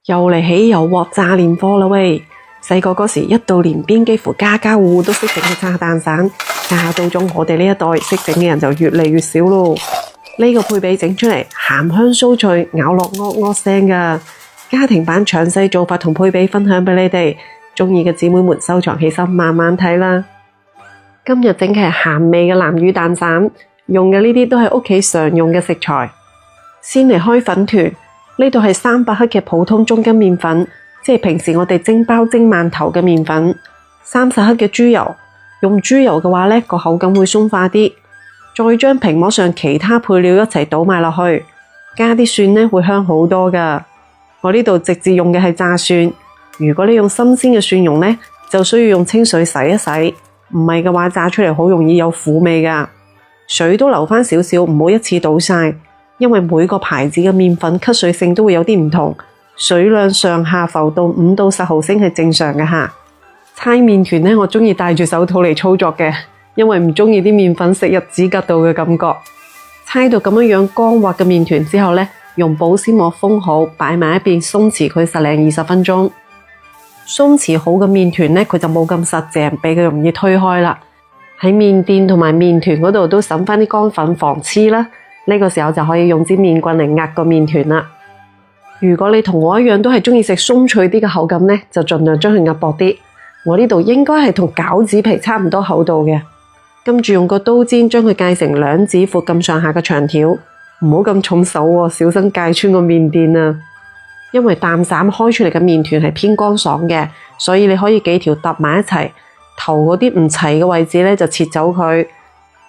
又嚟起油鑊炸年貨啦喂！細個嗰時一到年邊，幾乎家家戶戶都識整嘅炸蛋散，但係到咗我哋呢一代，識整嘅人就越嚟越少咯。呢個配比整出嚟鹹香酥脆，咬落噏噏聲噶。家庭版詳細做法同配比分享俾你哋，中意嘅姊妹們收藏起身慢慢睇啦。今日整嘅係鹹味嘅南乳蛋散，用嘅呢啲都係屋企常用嘅食材。先嚟開粉團，呢度係300克嘅普通中筋麵粉，即係平時我哋蒸包蒸饅頭嘅麵粉。30克嘅豬油，用豬油嘅話呢個口感會鬆化啲。再將平膜上其他配料一齊倒埋落去，加啲蒜呢會香好多噶。我呢度直接用嘅係炸蒜，如果你用新鮮嘅蒜蓉呢，就需要用清水洗一洗，唔係嘅話炸出嚟好容易有苦味噶。水都留返少少，唔好一次倒晒，因為每個牌子嘅麵粉吸水性都會有啲唔同，水量上下浮到5到10毫升係正常嘅吓。搓麵團呢，我中意戴住手套嚟操作嘅，因為唔中意啲麵粉食入指甲度嘅感覺。搓到咁樣光滑嘅麵團之後呢，用保鮮膜封好，擺埋一邊鬆弛佢10零20分鐘。鬆弛好嘅麵團呢，佢就冇咁實淨，比較容易推開啦。喺麵墊同埋麵團嗰度都揼返啲乾粉防黐啦。呢個時候就可以用支麵棍嚟壓個麵團啦。如果你同我一樣都係中意食鬆脆啲嘅口感呢，就盡量將佢壓薄啲。我呢度應該係同餃子皮差唔多厚度嘅。跟住用個刀尖將佢界成2指闊咁上下嘅長條，唔好咁重手喎，小心界穿個麵墊啊！因為蛋散開出嚟嘅麵團係偏乾爽嘅，所以你可以幾條搭埋一齊，頭嗰啲唔齊嘅位置呢就切走佢，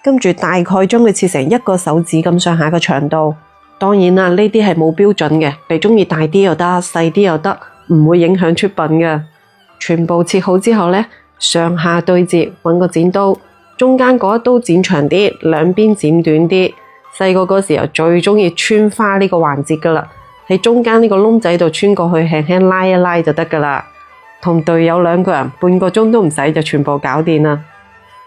跟住大概將佢切成1個手指咁上下嘅長度。當然啦，呢啲係冇標準嘅，你中意大啲又得，細啲又得，唔會影響出品嘅。全部切好之後呢，上下對接，揾個剪刀，中間嗰一刀剪長啲，兩邊剪短啲。細個嗰時候最中意穿花呢個環節噶啦，喺中間呢個窿仔度穿過去，輕輕拉一拉就得噶啦。同隊友2個人半個鐘都唔使就全部搞掂啦。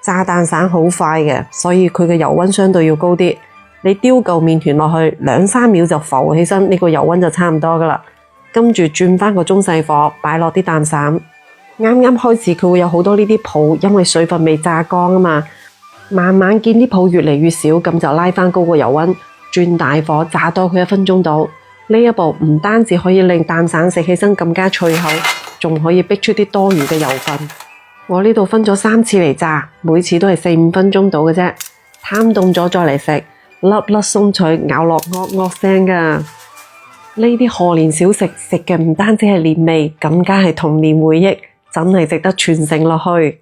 炸蛋散好快嘅，所以佢嘅油溫相對要高啲。你丟嚿麵團落去2-3秒就浮起身，呢個油溫就差唔多噶啦。跟住轉翻個中細火，擺落啲蛋散。啱啱開始佢會有好多呢啲泡，因為水分未炸乾啊嘛。慢慢見啲泡越嚟越少，咁就拉翻高個油溫，轉大火炸多佢1分鐘到。呢一步唔單止可以令蛋散食起身更加脆口，仲可以逼出啲多餘嘅油分。我呢度分咗3次嚟炸，每次都係4-5分鐘到嘅啫。攤凍咗再嚟食，粒粒鬆脆，咬落噏噏聲噶。呢啲賀年小食食嘅唔單止係年味，更加係童年回憶，真係值得傳承落去。